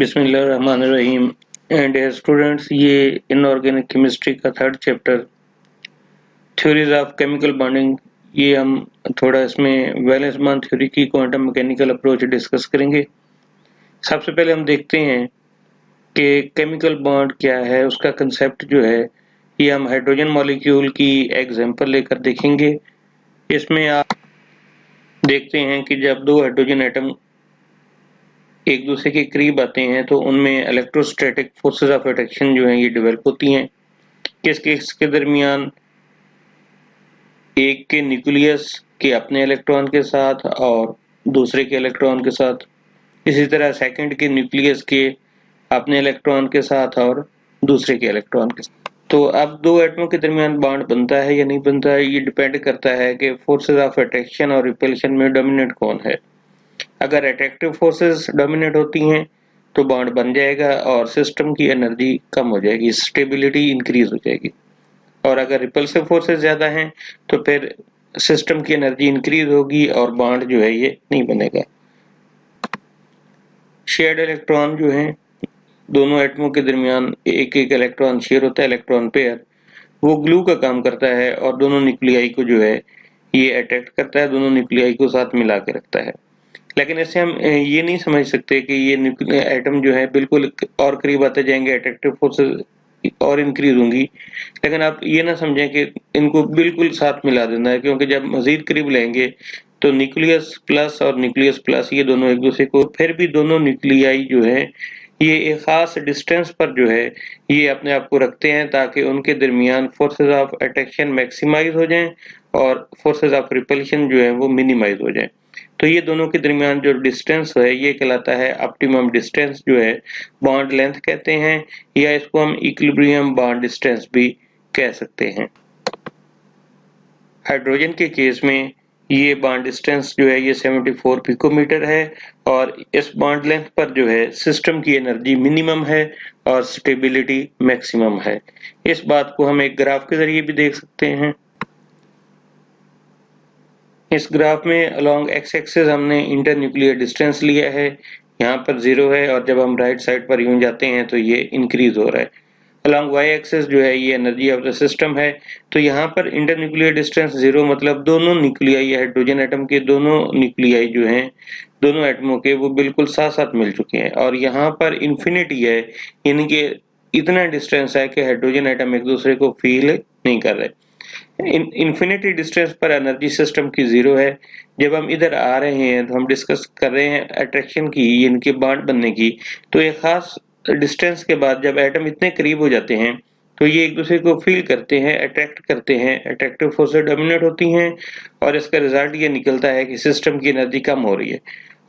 बिस्मिल्लाहिर्रहमानिर्रहीम and students, ये inorganic chemistry का third chapter theories of chemical bonding, ये हम थोड़ा इसमें वैलेंस बॉन्ड थ्योरी की क्वांटम मैकेनिकल अप्रोच डिस्कस करेंगे। सबसे पहले हम देखते हैं कि केमिकल बॉन्ड क्या है, उसका कंसेप्ट जो है ये हम हाइड्रोजन मॉलिक्यूल की एग्जांपल लेकर देखेंगे। इसमें आप देखते हैं कि जब दो हाइड्रोजन एटम एक दूसरे के करीब आते हैं तो उनमें इलेक्ट्रोस्टैटिक फोर्सेस ऑफ अट्रैक्शन जो है ये डेवलप होती हैं। किसके दरमियान? एक के न्यूक्लियस के अपने इलेक्ट्रॉन के साथ और दूसरे के इलेक्ट्रॉन के साथ। इसी तरह सेकंड के न्यूक्लियस के अपने इलेक्ट्रॉन के साथ और दूसरे के इलेक्ट्रॉन के साथ। तो अब दो एटमों के दरमियान बॉन्ड बनता है या नहीं बनता है, ये डिपेंड करता है कि फोर्सेस ऑफ अट्रैक्शन और रिपल्शन में डोमिनेट कौन है। अगर अट्रैक्टिव फोर्सेस डोमिनेट होती हैं तो बॉन्ड बन जाएगा और सिस्टम की एनर्जी कम हो जाएगी, स्टेबिलिटी इंक्रीज हो जाएगी। और अगर रिपल्सिव फोर्सेस ज्यादा हैं तो फिर सिस्टम की एनर्जी इंक्रीज होगी और बॉन्ड जो है ये नहीं बनेगा। शेयर्ड इलेक्ट्रॉन जो है, दोनों एटमों के दरमियान एक एक इलेक्ट्रॉन शेयर होता है, इलेक्ट्रॉन पेयर, वो ग्लू का काम करता है और दोनों न्यूक्लियाई को जो है ये अट्रैक्ट करता है, दोनों न्यूक्लियाई को साथ मिला के रखता है। लेकिन इससे हम ये नहीं समझ सकते कि ये एटम जो है बिल्कुल और करीब आते जाएंगे, अट्रैक्टिव फोर्सेस और इंक्रीज होंगी। लेकिन आप ये ना समझें कि इनको बिल्कुल साथ मिला देना है, क्योंकि जब मजीद करीब लेंगे तो न्यूक्लियस प्लस और न्यूक्लियस प्लस ये दोनों एक दूसरे को, फिर भी दोनों न्यूक्लियाई जो है ये एक खास डिस्टेंस पर जो है ये अपने आप को रखते हैं ताकि उनके दरमियान फोर्सेस ऑफ अट्रैक्शन मैक्सिमाइज हो जाएं और फोर्सेस ऑफ रिपल्शन जो है वो मिनिमाइज हो जाएं। तो ये दोनों के दरमियान जो डिस्टेंस है ये कहलाता है ऑप्टिमम डिस्टेंस, जो है बॉन्ड लेंथ कहते हैं, या इसको हम इक्विलिब्रियम बॉन्ड डिस्टेंस भी कह सकते हैं। हाइड्रोजन के केस में ये बॉन्ड डिस्टेंस जो है ये 74 पिकोमीटर है और इस बॉन्ड लेंथ पर जो है सिस्टम की एनर्जी मिनिमम है और स्टेबिलिटी मैक्सिमम है। इस बात को हम एक ग्राफ के जरिए भी देख सकते हैं। इस ग्राफ में अलोंग एक्स एक्सिस हमने इंटर न्यूक्लियर डिस्टेंस लिया है, यहाँ पर 0 है और जब हम राइट साइड पर यूं जाते हैं तो ये इंक्रीज हो रहा है। अलोंग वाई एक्सिस जो है ये एनर्जी ऑफ द सिस्टम है। तो यहाँ पर इंटर न्यूक्लियर डिस्टेंस 0 मतलब दोनों न्यूक्लियाई हाइड्रोजन एटम के दोनों न्यूक्लियाई जो हैं दोनों एटमों के वो बिल्कुल साथ साथ मिल चुके हैं। और यहाँ पर इंफिनिटी है, यानी कि इतना डिस्टेंस है कि हाइड्रोजन एटम एक दूसरे को फील नहीं कर रहे। इन्फिनिटी डिस्टेंस पर एनर्जी सिस्टम की 0 है। जब हम इधर आ रहे हैं तो हम डिस्कस कर रहे हैं अट्रैक्शन की, इनके बॉन्ड बनने की। तो एक खास डिस्टेंस के बाद जब एटम इतने करीब हो जाते हैं तो ये एक दूसरे को फील करते हैं, अट्रैक्ट करते हैं, अट्रैक्टिव फोर्सेस डोमिनेट होती हैं और इसका रिजल्ट ये निकलता है कि सिस्टम की एनर्जी कम हो रही है,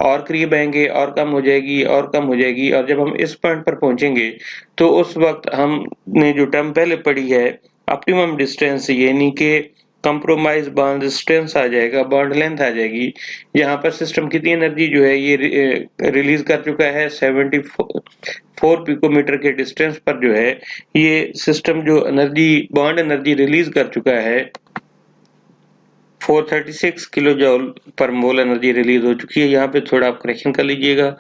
और करीब आएंगे और कम हो जाएगी और कम हो जाएगी। और जब हम इस पॉइंट पर पहुंचेंगे तो उस वक्त हमने जो टर्म पहले पढ़ी है ऑप्टिमम डिस्टेंस, यानी कि कंप्रोमाइज बॉन्ड डिस्टेंस आ जाएगा, बॉन्ड लेंथ आ जाएगी। यहाँ पर सिस्टम कितनी एनर्जी जो है ये रिलीज कर चुका है, 74 पिकोमीटर के डिस्टेंस पर जो है ये सिस्टम जो एनर्जी बॉन्ड एनर्जी रिलीज कर चुका है 436 किलो जूल पर मोल एनर्जी रिलीज हो चुकी है। यहाँ पे थोड़ा आप करेक्शन कर लीजिएगा।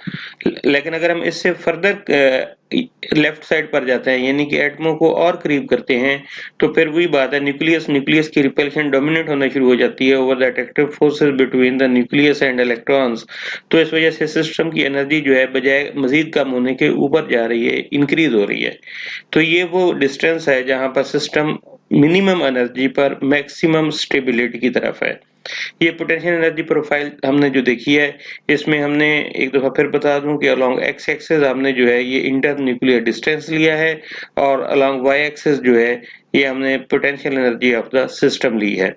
लेकिन अगर हम इससे फर्दर लेफ्ट साइड पर जाते हैं, यानी कि एटमों को और करीब करते हैं, तो फिर वही बात है, न्यूक्लियस की रिपल्शन डोमिनेट होना शुरू हो जाती है over the attractive forces between the nucleus and electrons. तो इस वजह से सिस्टम की एनर्जी जो है बजाय मजीद कम होने के ऊपर जा रही है, इंक्रीज हो रही है। तो ये वो डिस्टेंस है जहां पर सिस्टम मिनिमम एनर्जी पर मैक्सिमम स्टेबिलिटी की तरफ है। ये पोटेंशियल एनर्जी प्रोफाइल हमने जो देखी है, इसमें हमने एक दफा फिर बता दूं कि अलोंग एक्स एक्सिस हमने जो है ये इंटर न्यूक्लियर डिस्टेंस लिया है और अलोंग वाई एक्सिस जो है ये हमने potential energy of the system ली है।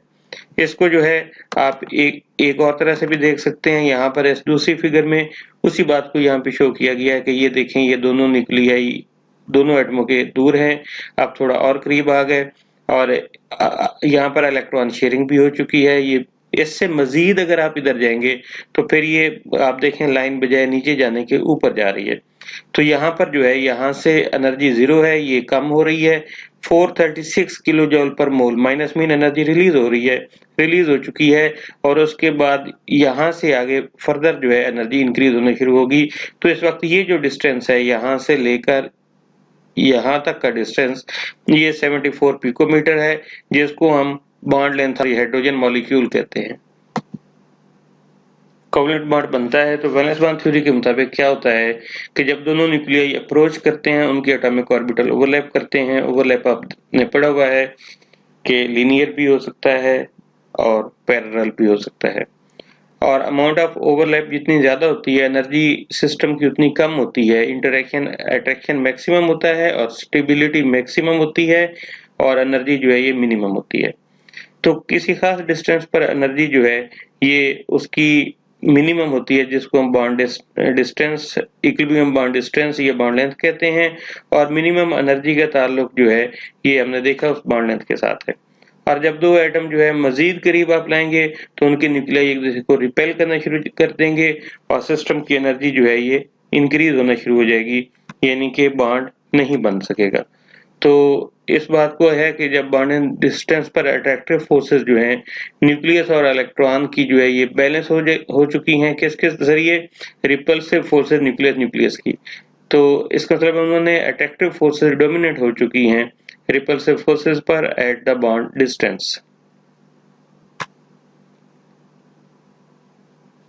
इसको जो है आप एक और तरह से भी देख सकते हैं। यहाँ पर इस दूसरी फिगर में उसी बात को यहाँ पे शो किया गया है कि ये देखें, ये दोनों न्यूक्लियाई दोनों एटमों के दूर हैं, आप थोड़ा और करीब आ गए और यहाँ पर इलेक्ट्रॉन शेयरिंग भी हो चुकी है। ये इससे मजीद अगर आप इधर जाएंगे तो फिर ये आप देखें लाइन बजाय नीचे जाने के ऊपर जा रही है। तो यहाँ पर जो है यहाँ से एनर्जी 0 है, ये कम हो रही है 436 किलो जूल पर mole minus mean energy release हो चुकी है और उसके बाद यहाँ से आगे फर्दर जो है एनर्जी इंक्रीज होने शुरू होगी। तो इस वक्त ये जो डिस्टेंस है यहाँ से लेकर यहाँ तक का डिस्टेंस ये 74 पिकोमीटर है, जिसको हम बॉन्ड लेंथ हाइड्रोजन मॉलिक्यूल कहते हैं। कोवलेंट बॉन्ड बनता है तो वैलेंस बॉन्ड थ्योरी के मुताबिक क्या होता है कि जब दोनों न्यूक्लियाई अप्रोच करते हैं उनके एटॉमिक ऑर्बिटल ओवरलैप करते हैं। ओवरलैप आपने पढ़ा हुआ है कि लीनियर भी हो सकता है और पैरेलल भी हो सकता है, और अमाउंट ऑफ ओवरलैप जितनी ज्यादा होती है एनर्जी सिस्टम की उतनी कम होती है। इंटरेक्शन अट्रैक्शन मैक्सिमम होता है और स्टेबिलिटी मैक्सिमम होती है और एनर्जी जो है ये मिनिमम होती है। तो किसी खास डिस्टेंस पर एनर्जी जो है ये उसकी मिनिमम होती है, जिसको हम bond distance equilibrium bond distance या बॉन्ड लेंथ कहते हैं, और मिनिमम एनर्जी का ताल्लुक जो है ये हमने देखा उस बॉन्ड लेंथ के साथ है। और जब दो एटम जो है मजीद करीब आप लाएंगे तो उनके न्यूक्लियाई एक दूसरे को रिपेल करना शुरू कर देंगे और सिस्टम की एनर्जी जो है ये इंक्रीज होना शुरू हो जाएगी, यानी कि बॉन्ड नहीं बन सकेगा। तो इस बात को है कि जब बॉन्डिंग डिस्टेंस पर अट्रैक्टिव फोर्सेस जो हैं न्यूक्लियस और इलेक्ट्रॉन की जो है ये बैलेंस हो चुकी हैं किसके जरिए, रिपल्सिव फोर्सेस न्यूक्लियस की। तो इसका मतलब उन्होंने अट्रैक्टिव फोर्सेस डोमिनेट हो चुकी हैं रिपल्सिव फोर्सेस पर at the bond distance.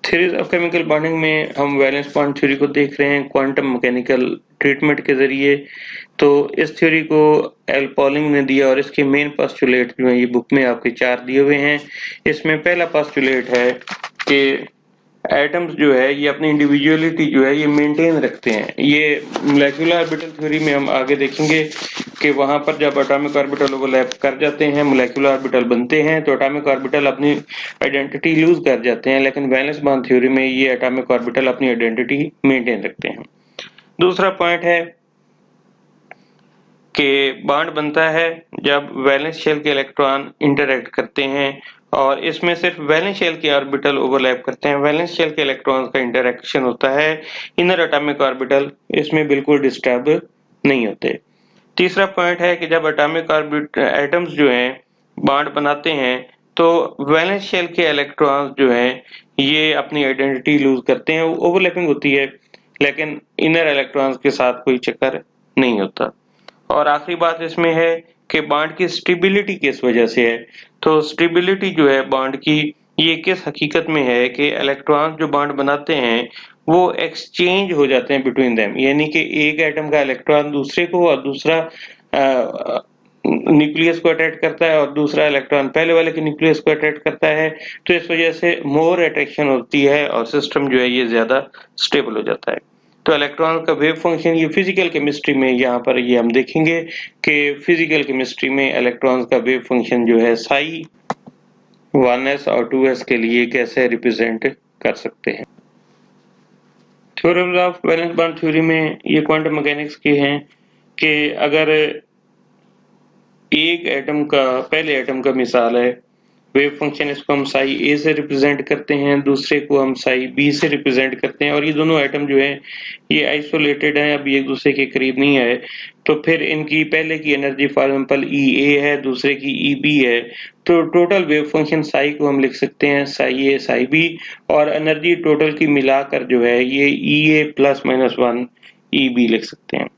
Theories of chemical bonding में हम वैलेंस बॉन्ड थ्योरी को देख रहे हैं क्वांटम मैकेनिकल ट्रीटमेंट के जरिए। तो इस थ्योरी को एल पॉलिंग ने दिया और इसके मेन पोस्टुलेट जो है ये बुक में आपके 4 दिए हुए हैं। इसमें पहला पोस्टुलेट है कि एटम्स जो है ये अपनी इंडिविजुअलिटी जो है ये मेंटेन रखते हैं। ये मोलेकुलर ऑर्बिटल थ्योरी में हम आगे देखेंगे कि वहां पर जब एटॉमिक ऑर्बिटल ओवरलैप कर जाते हैं, मोलेकुलर ऑर्बिटल बनते हैं, तो एटॉमिक ऑर्बिटल अपनी आइडेंटिटी लूज कर जाते हैं, लेकिन वैलेंस बॉन्ड थ्योरी में ये एटॉमिक ऑर्बिटल अपनी आइडेंटिटी मेंटेन रखते हैं। दूसरा पॉइंट है कि बॉन्ड बनता है जब वैलेंस शेल के इलेक्ट्रॉन इंटरैक्ट करते हैं और इसमें सिर्फ वैलेंस शेल के ऑर्बिटल ओवरलैप करते हैं। वैलेंस शेल के इलेक्ट्रॉन्स का इंटरैक्शन होता है, इनर एटॉमिक ऑर्बिटल इसमें बिल्कुल डिस्टर्ब नहीं होते। तीसरा पॉइंट है कि जब एटॉमिक एटम्स जो हैं बॉन्ड बनाते हैं तो वैलेंस शेल के इलेक्ट्रॉन्स जो हैं ये अपनी आइडेंटिटी लूज करते हैं, ओवरलैपिंग होती है, लेकिन इनर इलेक्ट्रॉन्स के साथ कोई चक्कर नहीं होता। और आखिरी बात इसमें है कि बॉन्ड की स्टेबिलिटी किस वजह से है। तो स्टेबिलिटी जो है बॉन्ड की ये किस हकीकत में है कि इलेक्ट्रॉन जो बॉन्ड बनाते हैं वो एक्सचेंज हो जाते हैं बिटवीन देम, यानी कि एक एटम का इलेक्ट्रॉन दूसरे को और दूसरा न्यूक्लियस को अट्रैक्ट करता है और दूसरा इलेक्ट्रॉन पहले वाले के न्यूक्लियस को अट्रैक्ट करता है। तो इस वजह से मोर अट्रैक्शन होती है और सिस्टम जो है ये ज्यादा स्टेबल हो जाता है। तो इलेक्ट्रॉन का वेव फंक्शन ये फिजिकल केमिस्ट्री में यहाँ पर ये हम देखेंगे कि फिजिकल केमिस्ट्री में इलेक्ट्रॉन्स का वेव फंक्शन जो है साई 1s और 2s के लिए कैसे रिप्रेजेंट कर सकते हैं। Theorems of valence bond theory में ये क्वांटम मैकेनिक्स के हैं कि अगर एक एटम का पहले एटम का मिसाल है वेव फंक्शन, इसको हम साई ए से रिप्रेजेंट करते हैं, दूसरे को हम साई बी से रिप्रेजेंट करते हैं, और ये दोनों एटम जो है ये आइसोलेटेड हैं, अभी एक दूसरे के करीब नहीं आए। तो फिर इनकी पहले की एनर्जी फॉर एग्जांपल ई ए है, दूसरे की ई बी है, तो टोटल वेव फंक्शन साई को हम लिख सकते हैं साई ए साई बी, और एनर्जी टोटल की मिलाकर जो है ये ई ए प्लस माइनस 1 ई बी लिख सकते हैं।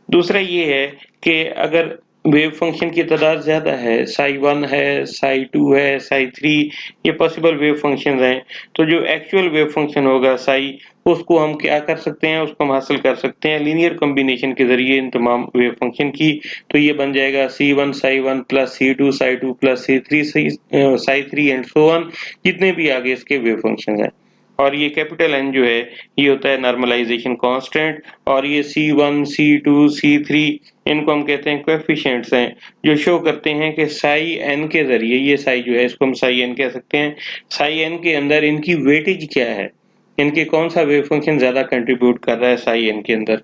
दूसरा ये है कि अगर वेव फंक्शन की तादाद ज्यादा है, साई 1 है, साई 2 है, साई 3, ये पॉसिबल वेव फंक्शन हैं, तो जो एक्चुअल वेव फंक्शन होगा साई, उसको हम क्या कर सकते हैं, उसको हम हासिल कर सकते हैं लीनियर कॉम्बिनेशन के जरिए इन तमाम वेव फंक्शन की। तो ये बन जाएगा C1 Sai 1 plus C2 Sai 2 plus C3 Sai 3 and so on, जितने भी आगे इसके वेव फंक्शन हैं। और ये कैपिटल N जो है ये होता है नॉर्मलाइजेशन कांस्टेंट, और ये C1 C2 C3 इनको हम कहते हैं कोएफिशिएंट्स हैं जो शो करते हैं कि साई n के जरिए, ये साई जो है इसको हम साई n कह सकते हैं, साई n के अंदर इनकी वेटेज क्या है, इनके कौन सा वेव फंक्शन ज्यादा कंट्रीब्यूट कर रहा है साई n के अंदर।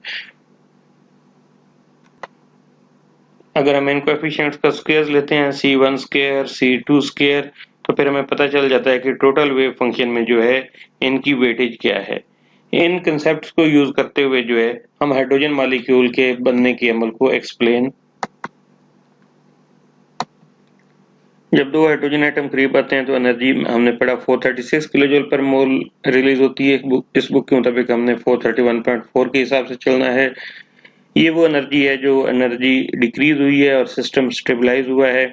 अगर हम इन कोएफिशिएंट्स का स्क्वायर लेते हैं C1 स्क्वायर C2 स्क्वायर, तो फिर हमें पता चल जाता है कि टोटल वेव फंक्शन में जो है इनकी वेटेज क्या है। इन कंसेप्ट्स को यूज करते हुए जो है हम हाइड्रोजन मॉलिक्यूल के बनने के अमल को एक्सप्लेन। जब दो हाइड्रोजन एटम करीब आते हैं तो एनर्जी हमने पढ़ा 436 किलो जूल पर मोल रिलीज होती है। इस बुक के मुताबिक हमने 431.4 के हिसाब से चलना है। ये वो एनर्जी है जो एनर्जी डिक्रीज हुई है और सिस्टम स्टेबलाइज हुआ है।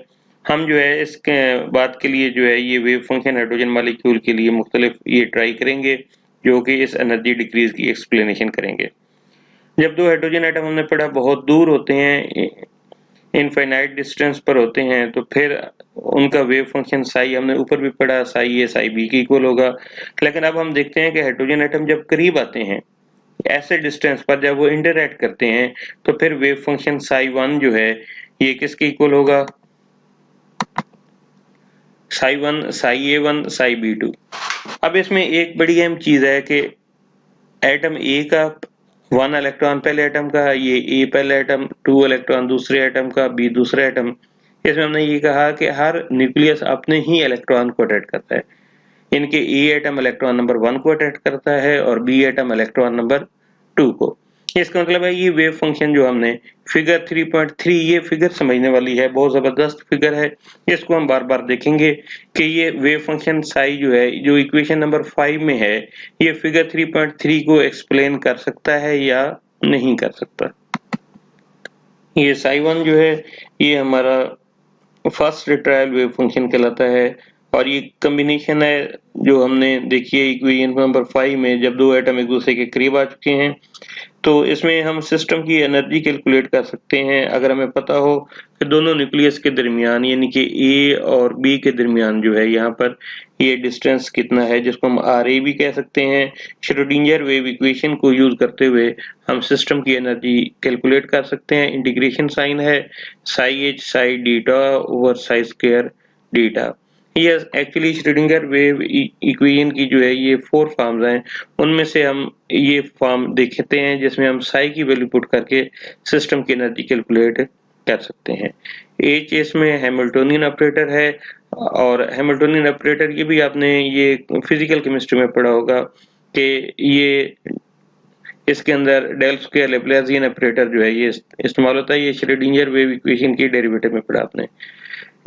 हम जो है इस बात के लिए जो है ये वेव फंक्शन हाइड्रोजन मॉलिक्यूल के लिए मुख्तलिफ ये ट्राई करेंगे जो कि इस एनर्जी डिक्रीज की एक्सप्लेनेशन करेंगे। जब दो हाइड्रोजन एटम हमने पढ़ा बहुत दूर होते हैं, इनफाइनाइट डिस्टेंस पर होते हैं, तो फिर उनका वेव फंक्शन साई हमने ऊपर भी पढ़ा, साई ए साई बी के इक्वल होगा। लेकिन अब हम देखते हैं कि हाइड्रोजन एटम जब करीब आते हैं ऐसे डिस्टेंस पर, जब वो इंटरैक्ट करते हैं, तो फिर वेव फंक्शन साई वन जो है ये किसके इक्वल होगा? साई वन, साई ए वन, साई बी टू। अब इसमें एक बड़ी अहम चीज है कि एटम ए का 1 इलेक्ट्रॉन पहले एटम का, ये ए पहले एटम, 2 इलेक्ट्रॉन दूसरे एटम का, बी दूसरे एटम। इसमें हमने ये कहा कि हर न्यूक्लियस अपने ही इलेक्ट्रॉन को अट्रैक्ट करता है। इनके ए एटम इलेक्ट्रॉन नंबर 1 को अट्रैक्ट करता है और बी एटम इलेक्ट्रॉन नंबर 2 को। इसका मतलब है ये वेव फंक्शन जो हमने फिगर 3.3, ये फिगर समझने वाली है, बहुत जबरदस्त फिगर है। इसको हम बार बार देखेंगे कि ये वेव फंक्शन साई जो है, जो इक्वेशन नंबर 5 में है, ये फिगर 3.3 को एक्सप्लेन कर सकता है या नहीं कर सकता। ये साई वन जो है ये हमारा फर्स्ट ट्रायल वेव फंक्शन कहलाता है और ये कॉम्बिनेशन है जो हमने देखी है इक्वेशन नंबर 5 में, जब दो एटम एक दूसरे के करीब आ चुके हैं तो इसमें हम सिस्टम की एनर्जी कैलकुलेट कर सकते हैं अगर हमें पता हो कि दोनों न्यूक्लियस के दरमियान यानी कि ए और बी के दरमियान जो है यहाँ पर ये डिस्टेंस कितना है, जिसको हम आर ए भी कह सकते हैं। श्रोडिंगर वेव इक्वेशन को यूज करते हुए हम सिस्टम की एनर्जी कैलकुलेट कर सकते हैं। इंटीग्रेशन साइन है Sai H psi d tau over psi square डीटा। ये एक्चुअली श्रोडिंगर वेव इक्वेशन की जो है ये 4 फॉर्म्स हैं, उनमें से हम ये फॉर्म देखते हैं जिसमें हम साई की वैल्यू पुट करके सिस्टम की एनर्जी कैलकुलेट कर सकते हैं। एच इसमें हैमिल्टोनियन ऑपरेटर है और हैमिल्टोनियन ऑपरेटर ये भी आपने ये फिजिकल केमिस्ट्री में पढ़ा होगा कि ये इसके अंदर डेल स्क्वायर लैप्लासियन ऑपरेटर जो है ये इस्तेमाल होता है। ये श्रोडिंगर वेव इक्वेशन की डेरिवेटिव में पढ़ा आपने।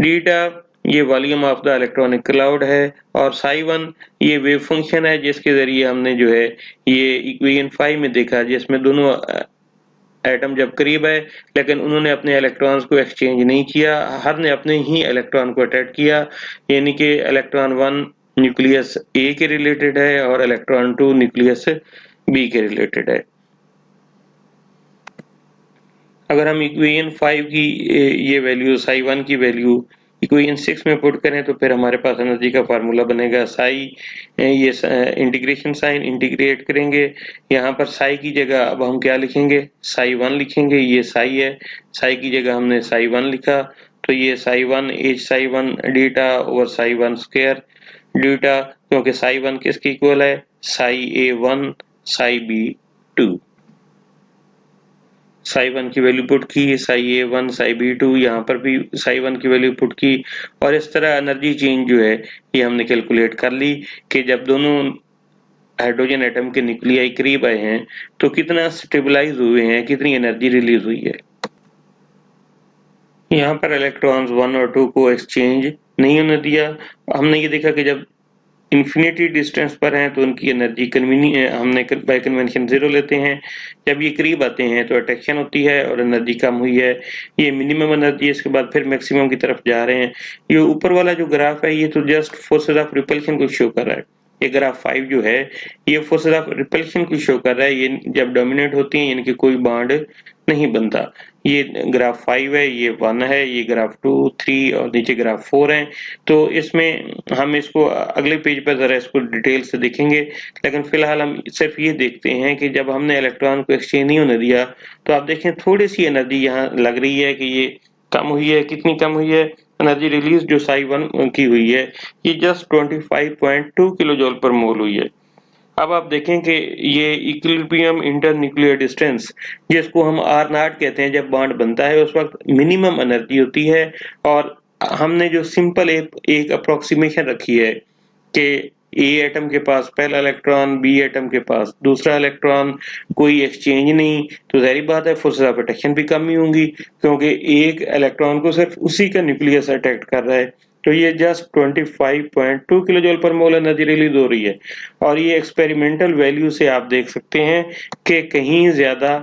डीटा ये volume of the electronic cloud है और साई वन ये वेव फंक्शन है जिसके जरिए हमने जो है ये इक्वेशन 5 में देखा, जिसमें दोनों एटम जब करीब है लेकिन उन्होंने अपने इलेक्ट्रॉन्स को एक्सचेंज नहीं किया, हर ने अपने ही इलेक्ट्रॉन को अट्रैक्ट किया, यानी कि इलेक्ट्रॉन 1 न्यूक्लियस ए के रिलेटेड है और इलेक्ट्रॉन 2 न्यूक्लियस बी के रिलेटेड है। अगर हम इक्वेशन 5 की ये वैल्यू साई वन की वैल्यू इक्वेशन 6 में पुट करें तो फिर हमारे पास एनर्जी का फार्मूला बनेगा साई, ये इंटीग्रेशन साइन इंटीग्रेट करेंगे, यहाँ पर साई की जगह अब हम क्या लिखेंगे? साई वन लिखेंगे। ये साई है, साई की जगह हमने साई वन लिखा, तो ये psi one h psi one d tau over psi one square d tau, क्योंकि साई वन किसके इक्वल है? साई ए one psi B two. Psi one की वैल्यू पुट की, साई ए वन साई बी टू, यहाँ पर भी साई वन की वैल्यू पुट की और इस तरह एनर्जी चेंज जो है ये हमने कैलकुलेट कर ली कि जब दोनों हाइड्रोजन एटम के न्यूक्लियाई करीब आए हैं तो कितना स्टेबलाइज हुए हैं, कितनी एनर्जी रिलीज हुई है। यहाँ पर इलेक्ट्रॉन्स 1 और 2 को एक्सचेंज नहीं होने दिया। हमने ये देखा कि जब इन्फिनिटी डिस्टेंस पर हैं तो उनकी एनर्जी हमने बाय कन्वेंशन 0 लेते हैं, जब ये करीब आते हैं तो अट्रैक्शन होती है और एनर्जी कम हुई है, ये मिनिमम एनर्जी है, इसके बाद फिर मैक्सिमम की तरफ जा रहे हैं। ये ऊपर वाला जो ग्राफ है ये तो जस्ट फोर्सेज ऑफ रिपल्शन को शो कर रहा है। ये ग्राफ 5 जो है ये फोर्सेज ऑफ रिपल्शन को शो कर रहा है, ये जब डोमिनेट होती हैं यानी कि कोई बॉन्ड नहीं बनता। ये ग्राफ 5 है, ये 1 है, ये ग्राफ 2, 3 और नीचे ग्राफ 4 है। तो इसमें हम इसको अगले पेज पर जरा इसको डिटेल से देखेंगे, लेकिन फिलहाल हम सिर्फ ये देखते हैं कि जब हमने इलेक्ट्रॉन को एक्सचेंज नहीं होने दिया तो आप देखें थोड़ी सी एनर्जी यहाँ लग रही है कि ये कम हुई है। कितनी कम हुई है? एनर्जी रिलीज जो साई वन की हुई है ये जस्ट 25.2 किलो जूल पर मोल हुई है। अब आप देखें कि ये इक्विलिब्रियम इंटर न्यूक्लियर डिस्टेंस जिसको हम आर नॉट कहते हैं, जब बॉन्ड बनता है उस वक्त मिनिमम एनर्जी होती है और हमने जो सिंपल एक अप्रोक्सीमेशन रखी है कि ए एटम के पास पहला इलेक्ट्रॉन, बी एटम के पास दूसरा इलेक्ट्रॉन, कोई एक्सचेंज नहीं, तो जाहिर बात है फोर्सेस ऑफ अट्रैक्शन भी कम ही होंगी, क्योंकि एक इलेक्ट्रॉन को सिर्फ उसी का न्यूक्लियस अट्रैक्ट कर रहा है। तो ये जस्ट 25.2 किलो जूल पर मोल एनर्जी रिलीज हो रही है, और ये एक्सपेरिमेंटल वैल्यू से आप देख सकते हैं कि कहीं ज्यादा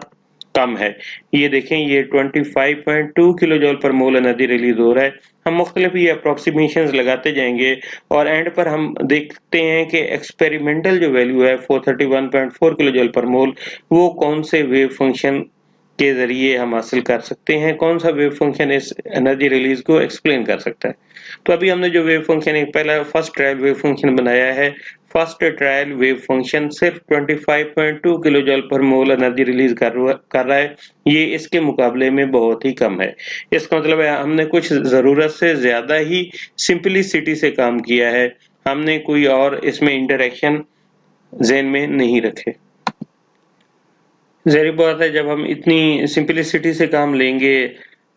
कम है। ये देखें, ये 25.2 किलो जूल पर मोल एनर्जी रिलीज हो रहा है। हम मुख्तलिफ ये अप्रोक्सीमेशंस लगाते जाएंगे और एंड पर हम देखते हैं कि एक्सपेरिमेंटल जो वैल्यू है 431.4 किलो जूल पर मोल, वो कौन से वेव फंक्शन के जरिए हम हासिल कर सकते हैं, कौन सा वेव फंक्शन इस एनर्जी रिलीज को एक्सप्लेन कर सकता है। तो अभी हमने जो वेव फंक्शन एक पहला फर्स्ट ट्रायल वेव फंक्शन बनाया है, फर्स्ट ट्रायल वेव फंक्शन सिर्फ 25.2 किलो जूल पर मोल एनर्जी रिलीज कर रहा है। ये इसके मुकाबले में बहुत ही कम है। इसका मतलब है हमने कुछ जरूरत से ज्यादा ही सिंपलिसिटी से काम किया है, हमने कोई और इसमें इंटरेक्शन ज़हन में नहीं रखे। ज़ाहिर बात है, जब हम इतनी सिंपलिसिटी से काम लेंगे,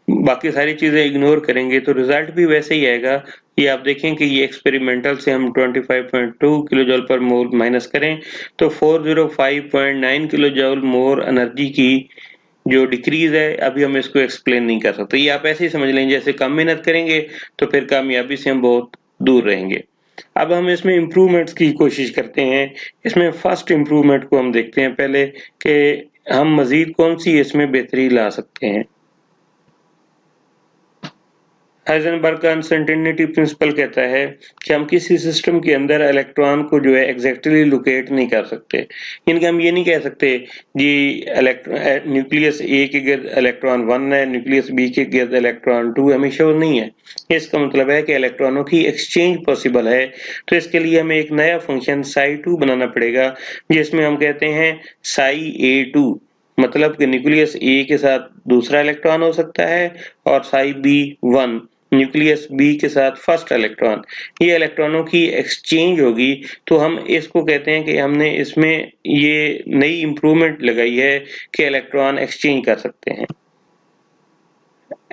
बाकी सारी चीजें इग्नोर करेंगे, तो रिजल्ट भी वैसे ही आएगा। ये आप देखें कि ये एक्सपेरिमेंटल से हम 25.2 किलो जूल पर मोल माइनस करें तो 405.9 किलो जूल मोर एनर्जी की जो डिक्रीज है, अभी हम इसको एक्सप्लेन नहीं कर सकते। ये आप ऐसे ही समझ लें जैसे कम मेहनत करेंगे तो फिर कामयाबी से हम बहुत दूर रहेंगे। अब हम इसमें इम्प्रूवमेंट्स की कोशिश करते हैं। इसमें फर्स्ट इम्प्रूवमेंट को हम देखते हैं पहले कि हम मजीद कौन सी इसमें बेहतरी ला सकते हैं। हाइजेनबर्ग का अनसर्टेनिटी प्रिंसिपल कहता है कि हम किसी सिस्टम के अंदर इलेक्ट्रॉन को जो है एग्जैक्टली लोकेट नहीं कर सकते। यानी कि हम ये नहीं कह सकते जी न्यूक्लियस ए के गिर्द इलेक्ट्रॉन 1 है, न्यूक्लियस बी के गिर्द इलेक्ट्रॉन 2 हमेशा वो नहीं है। इसका मतलब है कि इलेक्ट्रॉनों की एक्सचेंज पॉसिबल है। तो इसके लिए हमें एक नया फंक्शन psi2 बनाना पड़ेगा, जिसमें हम कहते हैं psi-a2, मतलब कि न्यूक्लियस ए के साथ दूसरा इलेक्ट्रॉन हो सकता है और psi-b1 न्यूक्लियस बी के साथ फर्स्ट इलेक्ट्रॉन। ये इलेक्ट्रॉनों की एक्सचेंज होगी। तो हम इसको कहते हैं कि हमने इसमें ये नई इंप्रूवमेंट लगाई है कि इलेक्ट्रॉन एक्सचेंज कर सकते हैं।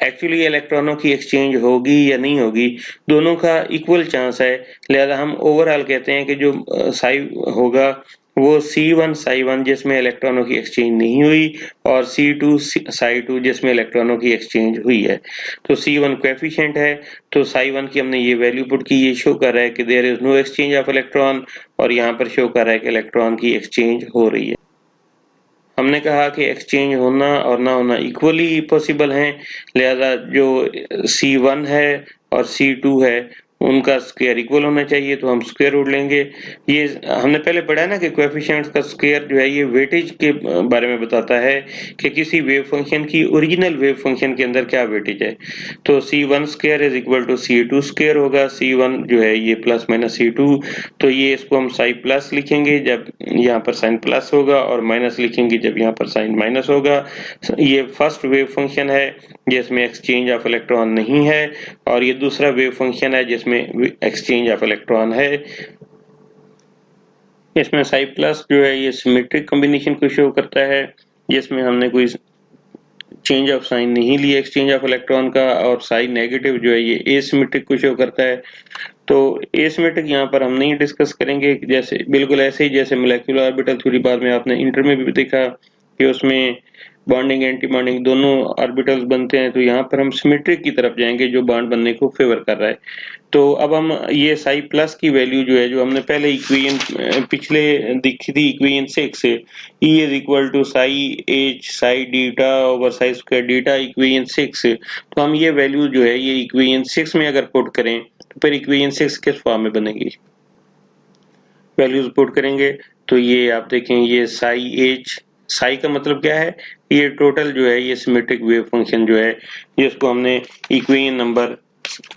एक्चुअली इलेक्ट्रॉनों की एक्सचेंज होगी या नहीं होगी, दोनों का इक्वल चांस है। लिहाजा हम ओवरऑल कहते हैं कि जो साई होगा वो C1 psi1 जिसमें इलेक्ट्रॉनों की एक्सचेंज नहीं हुई, और C2 psi2 जिसमें इलेक्ट्रॉनों की एक्सचेंज हुई है। तो C1 कोएफिशिएंट है, तो psi1 की हमने ये वैल्यू पुट की। ये शो कर रहा है कि there is no exchange of electron, और यहाँ पर शो कर रहा है कि इलेक्ट्रॉन की एक्सचेंज हो रही है। हमने कहा कि एक्सचेंज होना और ना होना इक्वली पॉसिबल हैं, लिहाजा जो C1 है और C2 है उनका स्क्वायर इक्वल होना चाहिए, तो हम स्क्वायर रूट लेंगे। ये हमने पहले पढ़ा है ना कि कोएफिशिएंट्स का स्क्वायर जो है ये वेटेज के बारे में बताता है कि किसी वेव फंक्शन की ओरिजिनल वेव फंक्शन के अंदर क्या वेटेज है। तो C1 square is equal to C2 square होगा। C1 जो है ये प्लस माइनस C2, तो ये इसको हम साइन प्लस लिखेंगे जब यहाँ पर साइन प्लस होगा, और माइनस लिखेंगे जब यहाँ पर साइन माइनस होगा। ये फर्स्ट वेव फंक्शन है जिसमें एक्सचेंज ऑफ इलेक्ट्रॉन नहीं है, और ये दूसरा वेव फंक्शन है जिसमें एक्सचेंज ऑफ इलेक्ट्रॉन है। इसमें साई प्लस जो है ये सिमेट्रिक कॉम्बिनेशन को शो करता है, जिसमें हमने कोई चेंज ऑफ साइन नहीं लिया एक्सचेंज ऑफ इलेक्ट्रॉन का, और साई नेगेटिव जो है ये एसिमेट्रिक को शो करता है। तो एसिमेट्रिक यहाँ पर हम नहीं डिस्कस करेंगे, जैसे बिल्कुल ऐसे ही जैसे मोलेकुलर ऑर्बिटल थ्योरी बाद में आपने इंटर में भी देखा कि उसमें बॉन्डिंग एंटी बॉन्डिंग दोनों ऑर्बिटल्स बनते हैं। तो यहाँ पर हम सिमेट्रिक की तरफ जाएंगे जो बॉन्ड बनने को फेवर कर रहा है। तो अब हम ये साई प्लस की वैल्यू जो है, जो हमने पहले इक्वेशन पिछले दिखी थी इक्वेशन 6 से, E is equal to psi H psi d tau over psi square d tau equation 6 से, तो हम ये वैल्यू जो है ये इक्वेशन 6 में अगर पुट करें तो फिर इक्वेशन 6 किस फॉर्म में बनेगी। वैल्यूज पुट करेंगे तो ये आप देखें, ये साई एच, साई का मतलब क्या है, ये टोटल जो है ये सिमेट्रिक वेव फंक्शन जो है जिसको हमने इक्वेशन नंबर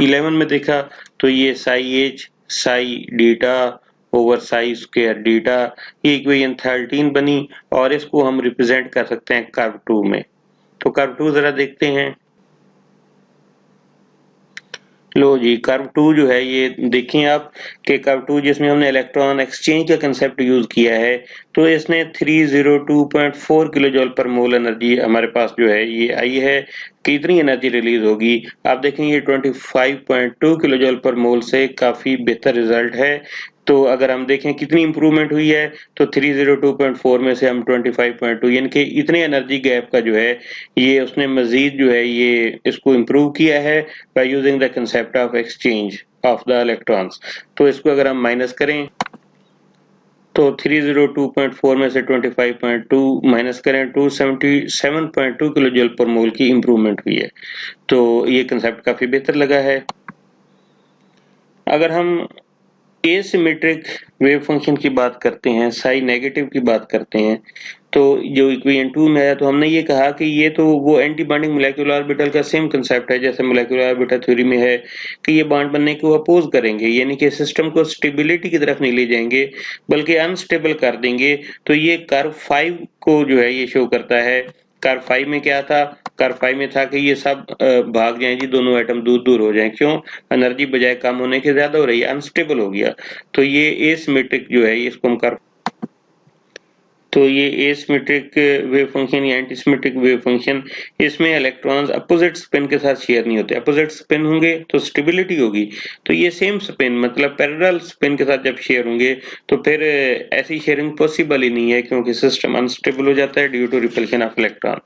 11 में देखा। तो ये Sai H psi d tau over psi square डीटा, ये इक्वेशन 13 बनी, और इसको हम रिप्रेजेंट कर सकते हैं कर्व 2 में। तो कर्व 2 जरा देखते हैं। लो जी, कर्व 2 जो है ये देखें आप कि कर्व 2 जिसमें हमने इलेक्ट्रॉन एक्सचेंज का कंसेप्ट यूज किया है, तो इसने 302.4 किलो जूल पर मोल एनर्जी हमारे पास जो है ये आई है। कितनी एनर्जी रिलीज होगी आप देखें, ये 25.2 किलो जूल पर मोल से काफी बेहतर रिजल्ट है। तो अगर हम देखें कितनी इंप्रूवमेंट हुई है तो 302.4 में से हम 25.2 यानी कि इतने एनर्जी गैप का जो है ये उसने मजीद जो है ये इसको इम्प्रूव किया है by using the concept of exchange of the electrons. तो इसको अगर हम माइनस करें तो 302.4 में से 25.2 माइनस करें 277.2 किलो जूल पर मोल की इंप्रूवमेंट हुई है। तो ये कंसेप्ट काफी बेहतर लगा है। अगर हम एसिमेट्रिक वेव फंक्शन की बात करते हैं, साई नेगेटिव की बात करते हैं, तो जो इक्वेशन 2 में है तो हमने ये कहा कि ये तो वो एंटी बॉन्डिंग मोलेकुलर ऑर्बिटल का सेम कंसेप्ट है जैसे मोलेकुलर ऑर्बिटल थ्योरी में है कि ये बॉन्ड बनने को अपोज करेंगे, यानी कि सिस्टम को स्टेबिलिटी की तरफ नहीं ले जाएंगे बल्कि अनस्टेबल कर देंगे। तो ये कर्व 5 को जो है ये शो करता है। कर्व 5 में क्या था? कर्व 5 में था कि ये सब भाग जाएं जी, दोनों एटम दूर दूर हो जाएं। क्यों? एनर्जी बजाय कम होने के ज्यादा हो रही है, अनस्टेबल हो गया। तो ये एसिमेट्रिक जो है इसको हम कर्व, तो ये एसिमेट्रिक वेव फंक्शन या एंटीसिमेट्रिक वेव फंक्शन, इसमें इलेक्ट्रॉन्स अपोजिट स्पिन के साथ शेयर नहीं होते। अपोजिट स्पिन होंगे तो स्टेबिलिटी होगी, तो ये सेम स्पिन मतलब पैरेलल स्पिन के साथ जब शेयर होंगे तो फिर ऐसी शेयरिंग पॉसिबल ही नहीं है क्योंकि सिस्टम अनस्टेबल हो जाता है due to repulsion of electron.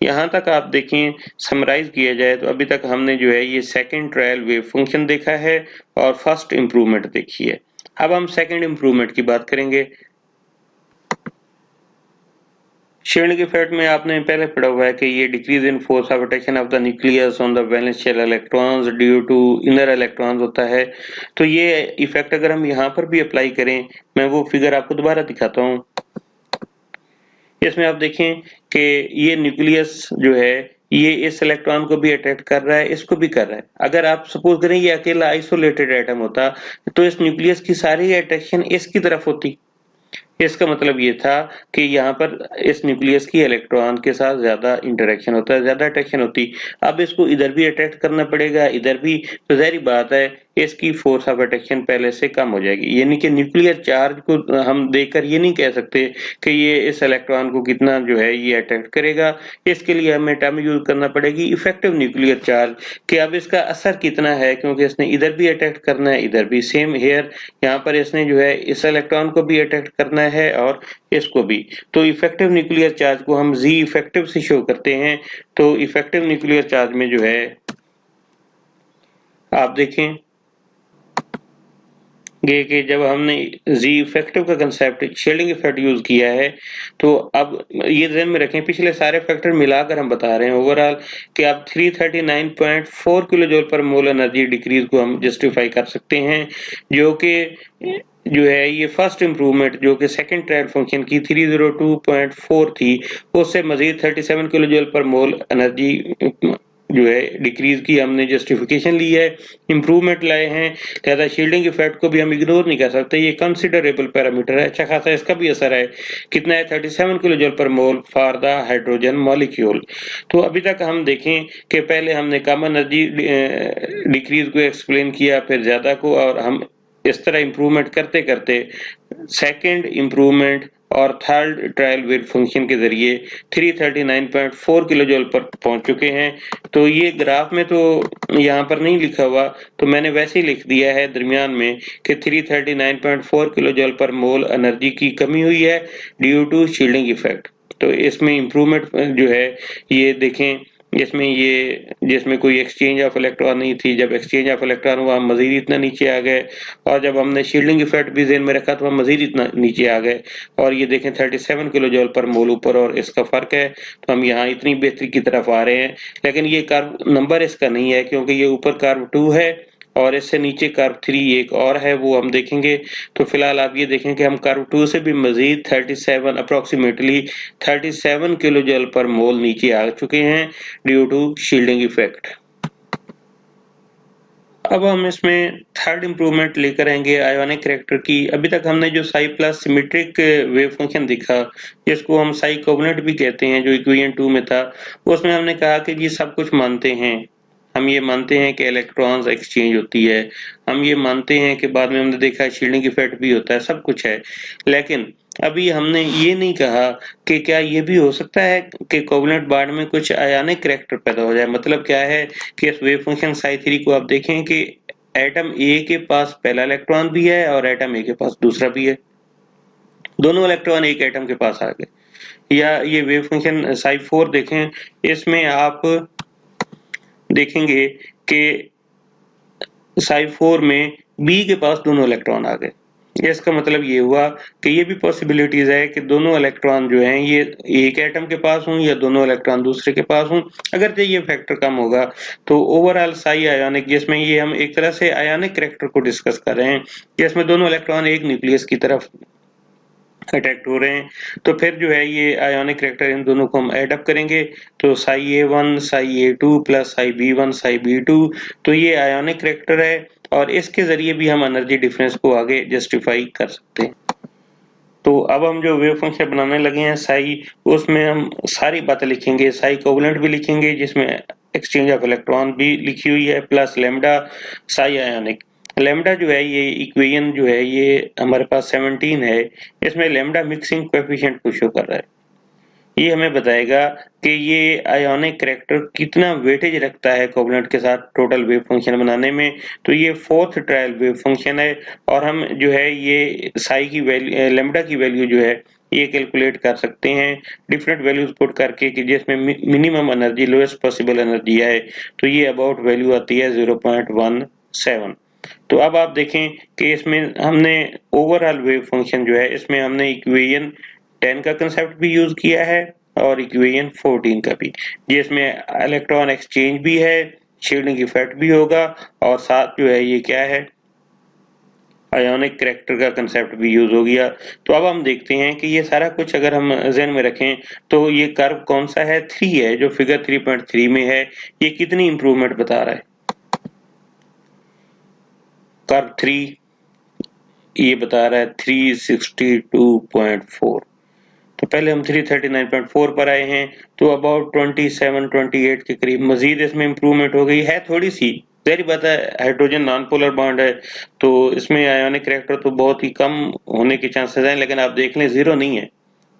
यहाँ तक आप देखें, समराइज किया जाए तो अभी तक हमने जो है ये सेकेंड ट्रायल वेव फंक्शन देखा है और फर्स्ट इंप्रूवमेंट देखी है। अब हम सेकेंड इंप्रूवमेंट की बात करेंगे। शील्डिंग इफेक्ट में आपने पहले पढ़ा हुआ है कि ये decrease in force of attraction of the nucleus on the valence shell electrons due to inner electrons होता है। तो ये इफेक्ट अगर हम यहाँ पर भी अप्लाई करें, मैं वो फिगर आपको दोबारा दिखाता हूँ। इसमें आप देखें कि ये न्यूक्लियस जो है ये इस इलेक्ट्रॉन को भी अट्रैक्ट कर रहा है, इसको भी कर रहा है। अगर आप सपोज करें ये अकेला आइसोलेटेड एटम होता तो इस न्यूक्लियस की सारी अट्रैक्शन इसकी तरफ होती। इसका मतलब ये था कि यहाँ पर इस न्यूक्लियस की इलेक्ट्रॉन के साथ ज्यादा इंटरेक्शन होता है, ज्यादा अट्रैक्शन होती। अब इसको इधर भी अट्रैक्ट करना पड़ेगा, इधर भी, तो जाहिर बात है इसकी फोर्स ऑफ अट्रैक्शन पहले से कम हो जाएगी। यानी कि न्यूक्लियर चार्ज को हम देखकर ये नहीं कह सकते कि ये इस इलेक्ट्रॉन को कितना जो है ये अट्रैक्ट करेगा। इसके लिए हमें टर्म यूज करना पड़ेगी इफेक्टिव न्यूक्लियर चार्ज, कि अब इसका असर कितना है, क्योंकि इसने इधर भी अट्रैक्ट करना है, इधर भी। सेम हेयर, यहाँ पर इसने जो है इस इलेक्ट्रॉन को भी अट्रैक्ट करना है और इसको भी। तो इफेक्टिव न्यूक्लियर चार्ज को हम जी इफेक्टिव से शो करते हैं। तो इफेक्टिव न्यूक्लियर चार्ज में जो है आप देखें ये कि जब हमने जी इफेक्टिव का कंसेप्ट शील्डिंग इफेक्ट यूज किया है, तो अब ये ध्यान में रखें पिछले सारे फैक्टर मिलाकर हम बता रहे हैं ओवरऑल कि आप 339.4 किलो जूल पर मोल एनर्जी डिक्रीज को हम जस्टिफाई कर सकते हैं, जो है ये फर्स्ट इंप्रूवमेंट जो कि सेकंड ट्रायल फंक्शन की 302.4 थी, उससे मजीद 37 किलो जूल पर मोल एनर्जी जो है डिक्रीज की हमने जस्टिफिकेशन ली है, इंप्रूवमेंट लाए हैं। लिहाजा शील्डिंग इफेक्ट को भी हम इग्नोर नहीं कर सकते, ये कंसिडरेबल पैरामीटर है, अच्छा खासा इसका भी असर है। कितना है? 37 किलो जूल पर मोल फॉर द हाइड्रोजन मॉलिक्यूल। तो अभी तक हम देखें कि पहले हमने कम एनर्जी डिक्रीज को एक्सप्लेन किया, फिर ज्यादा को, और हम इस तरह इंप्रूवमेंट करते करते सेकंड इंप्रूवमेंट और थर्ड ट्रायल वेव फंक्शन के जरिए 339.4 किलो जूल पर पहुंच चुके हैं। तो ये ग्राफ में तो यहाँ पर नहीं लिखा हुआ, तो मैंने वैसे ही लिख दिया है दरमियान में कि 339.4 किलो जूल पर मोल एनर्जी की कमी हुई है ड्यू टू शील्डिंग इफेक्ट। तो इसमें इंप्रूवमेंट जो है ये देखें, जिसमें कोई एक्सचेंज ऑफ इलेक्ट्रॉन नहीं थी, जब एक्सचेंज ऑफ इलेक्ट्रॉन हुआ हम मजीद इतना नीचे आ गए, और जब हमने शील्डिंग इफेक्ट भी ज़हन में रखा तो हम मजीद इतना नीचे आ गए। और ये देखें 37 किलो जूल पर मोल ऊपर और इसका फर्क है, तो हम यहाँ इतनी बेहतरी की तरफ आ रहे हैं। लेकिन ये कर्व नंबर इसका नहीं है क्योंकि ये ऊपर कर्व 2 है और इससे नीचे कर्व 3 एक और है, वो हम देखेंगे। तो फिलहाल आप ये देखें कि हम कर्व 2 से भी मजीद 37 अप्रोक्सीमेटली 37 किलो जूल पर मोल नीचे आ चुके हैं ड्यू टू शील्डिंग इफेक्ट। अब हम इसमें थर्ड इंप्रूवमेंट लेकर आएंगे आयोनिक कैरेक्टर की। अभी तक हमने जो Sai plus symmetric wave function दिखा, जिसको हम साई कोवलेंट भी कहते हैं, जो इक्वेशन 2 में था, उसमें हमने कहा कि जी सब कुछ मानते हैं, हम ये मानते हैं कि इलेक्ट्रॉन्स एक्सचेंज होती है, हम ये मानते हैं कि बाद में हमने देखा शील्डिंग इफेक्ट भी होता है, सब कुछ है। लेकिन अभी हमने ये नहीं कहा कि क्या ये भी हो सकता है कि कोवलेंट बॉन्ड में कुछ आयनिक कैरेक्टर पैदा हो जाए। मतलब क्या है कि इस वेव फंक्शन साई 3 को आप देखें कि एटम ए के पास पहला इलेक्ट्रॉन भी है और एटम ए के पास दूसरा भी है, दोनों इलेक्ट्रॉन एक एटम के पास आ गए। या ये वेव फंक्शन psi4 देखें, इसमें आप देखेंगे कि psi4 में बी के पास दोनों इलेक्ट्रॉन आ गए। इसका मतलब ये हुआ कि ये भी पॉसिबिलिटीज है कि दोनों इलेक्ट्रॉन जो हैं ये एक एटम के पास हों या दोनों इलेक्ट्रॉन दूसरे के पास हों। अगर ये फैक्टर कम होगा तो ओवरऑल साई आयोनिक, जिसमें ये हम एक तरह से आयोनिक करैक्टर को डिस्कस कर रहे हैं, जिसमें दोनों इलेक्ट्रॉन एक न्यूक्लियस की तरफ अट्रैक्ट हो रहे हैं, तो फिर जो है ये आयोनिक करैक्टर इन दोनों को हम ऐड अप करेंगे तो psi-A1 psi-A2 plus psi-B1 psi-B2, तो ये आयोनिक करैक्टर है और इसके जरिए भी हम एनर्जी डिफरेंस को आगे जस्टिफाई कर सकते हैं। तो अब हम जो वेव फंक्शन बनाने लगे हैं साई, उसमें हम सारी बातें लिखेंगे, साई कोवेलेंट भी लिखेंगे जिसमें एक्सचेंज ऑफ इलेक्ट्रॉन भी लिखी हुई है, plus lambda Sai ionic. Lambda जो है ये इक्वेशन जो है ये हमारे पास 17 है, इसमें लैम्डा मिक्सिंग कोएफिशिएंट को शो कर रहा है। ये हमें बताएगा कि ये आयोनिक करैक्टर कितना वेटेज रखता है कोवेलेंट के साथ टोटल वेव फंक्शन बनाने में। तो ये फोर्थ ट्रायल वेव फंक्शन है और हम जो है ये साई की वैल्यू, लैम्डा की वैल्यू जो है ये कैलकुलेट कर सकते हैं डिफरेंट वैल्यूज पुट करके कि जिसमें minimum energy lowest possible energy आए, तो ये अबाउट वैल्यू आती है 0.17। तो अब आप देखें कि इसमें हमने ओवरऑल वेव फंक्शन जो है इसमें हमने इक्वेशन 10 का कंसेप्ट भी यूज किया है और इक्वेशन 14 का भी, जिसमें इलेक्ट्रॉन एक्सचेंज भी है, शील्डिंग इफेक्ट भी होगा और साथ जो है ये क्या है आयोनिक करैक्टर का कंसेप्ट भी यूज हो गया। तो अब हम देखते हैं कि ये सारा कुछ अगर हम ज़हन में रखें तो ये कर्व कौन सा है, 3 है जो फिगर 3.3 में है, ये कितनी इंप्रूवमेंट बता रहा है। कर्व 3 ये बता रहा है 362.4, तो पहले हम 339.4 पर आए हैं, तो अबाउट 27-28 के करीब मजीद इसमें इंप्रूवमेंट हो गई है। थोड़ी सी जाहिर बात है हाइड्रोजन नॉन पोलर बॉन्ड है तो इसमें आयोनिक करैक्टर तो बहुत ही कम होने के चांसेस हैं, लेकिन आप देख लें जीरो नहीं है,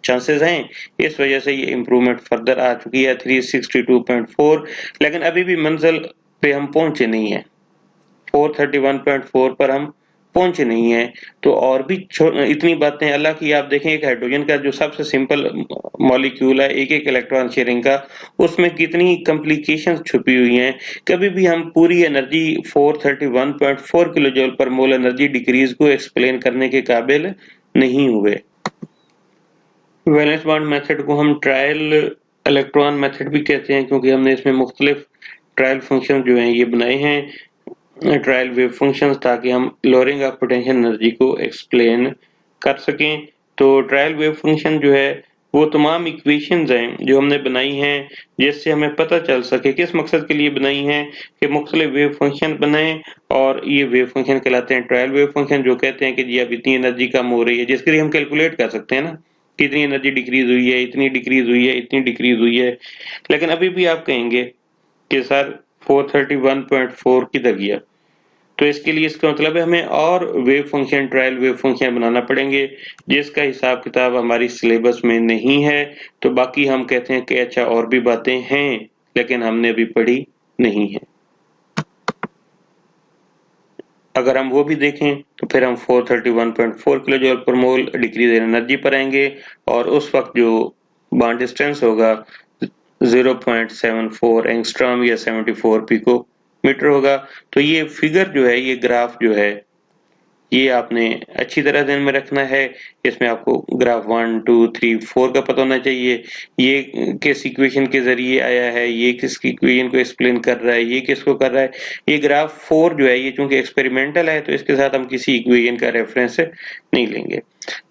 चांसेस हैं। इस वजह से ये इंप्रूवमेंट फर्दर आ चुकी है 362.4, लेकिन अभी भी मंजिल पे हम पहुंचे नहीं है, 431.4 पर हम पहुंचे नहीं है। तो और भी इतनी बातें अल्लाह की, आप देखें एक हाइड्रोजन का जो सबसे सिंपल मॉलिक्यूल है एक एक इलेक्ट्रॉन शेयरिंग का, उसमें कितनी कॉम्प्लिकेशंस छुपी हुई हैं। कभी भी हम पूरी एनर्जी 431.4 किलो जूल पर मोल एनर्जी डिक्रीज को एक्सप्लेन करने के काबिल नहीं हुए। वैलेंस बॉन्ड मेथड को हम ट्रायल इलेक्ट्रॉन मेथड भी कहते हैं क्योंकि हमने इसमें मुख्तलिफ ट्रायल फंक्शन जो हैं ये बनाए हैं, ट्रायल वेव फंक्शंस, ताकि हम लोअरिंग ऑफ पोटेंशियल एनर्जी को एक्सप्लेन कर सकें। तो ट्रायल वेव फंक्शन जो है वो तमाम इक्वेशंस हैं जो हमने बनाई हैं जिससे हमें पता चल सके किस मकसद के लिए बनाई हैं कि मुख्तलिफ वेव फंक्शन बनाएं, और ये वेव फंक्शन कहलाते हैं ट्रायल वेव फंक्शन, जो कहते हैं कि जी अब इतनी एनर्जी कम हो रही है, जिसके लिए हम कैलकुलेट कर सकते हैं ना कितनी एनर्जी डिक्रीज हुई है, इतनी डिक्रीज हुई है, इतनी डिक्रीज हुई है। लेकिन अभी भी आप कहेंगे कि सर 431.4 किधर गया, तो इसके लिए इसका मतलब है हमें और wave function trial wave function बनाना पड़ेंगे जिसका हिसाब किताब हमारी सिलेबस में नहीं है। तो बाकी हम कहते हैं कि अच्छा और भी बातें हैं लेकिन हमने अभी पढ़ी नहीं है। अगर हम वो भी देखें तो फिर हम 431.4 किलो जूल पर मोल डिक्रीज इन एनर्जी पर आएंगे और उस वक्त जो बॉन्ड डिस्टेंस होगा 0.74 एंगस्ट्रॉम या 74 पिको मीटर होगा। तो ये फिगर जो है ये ग्राफ जो है ये आपने अच्छी तरह ध्यान में रखना है। इसमें आपको ग्राफ 1, 2, 3, 4 का पता होना चाहिए, ये किस इक्वेशन के जरिए आया है, ये किस इक्वेशन को एक्सप्लेन कर रहा है, ये किसको कर रहा है। ये ग्राफ 4 जो है ये चूंकि एक्सपेरिमेंटल है तो इसके साथ हम किसी इक्वेशन का रेफरेंस नहीं लेंगे।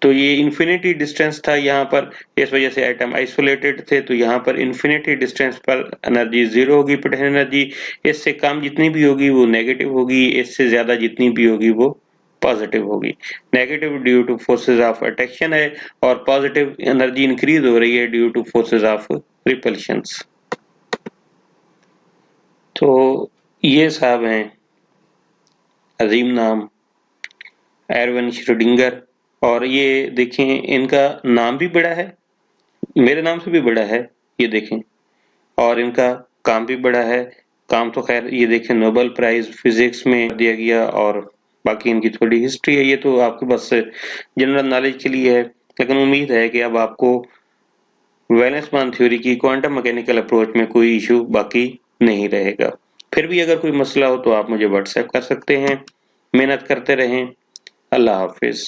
तो ये इन्फिनिटी डिस्टेंस था यहाँ पर, इस वजह से एटम आइसोलेटेड थे, तो यहाँ पर इन्फिनिटी डिस्टेंस पर एनर्जी जीरो होगी, पोटेंशियल एनर्जी। इससे कम जितनी भी होगी वो नेगेटिव होगी, इससे ज्यादा जितनी भी होगी वो पॉजिटिव होगी। Negative due two forces of attraction है और पॉजिटिव एनर्जी इंक्रीज हो रही है due two forces of repulsions. तो ये साहब हैं अजीम नाम एरविन श्रोडिंगर, और ये देखें इनका नाम भी बड़ा है, मेरे नाम से भी बड़ा है ये देखें, और इनका काम भी बड़ा है। काम तो खैर ये देखिए नोबेल प्राइज फिजिक्स में दिया गया और बाकी इनकी थोड़ी हिस्ट्री है, ये तो आपके बस जनरल नॉलेज के लिए है, लेकिन उम्मीद है कि अब आपको वैलेंस बांड थ्योरी की क्वांटम मैकेनिकल अप्रोच में कोई इशू बाकी नहीं रहेगा। फिर भी अगर कोई मसला हो तो आप मुझे व्हाट्सएप कर सकते हैं। मेहनत करते रहें। अल्लाह हाफिज।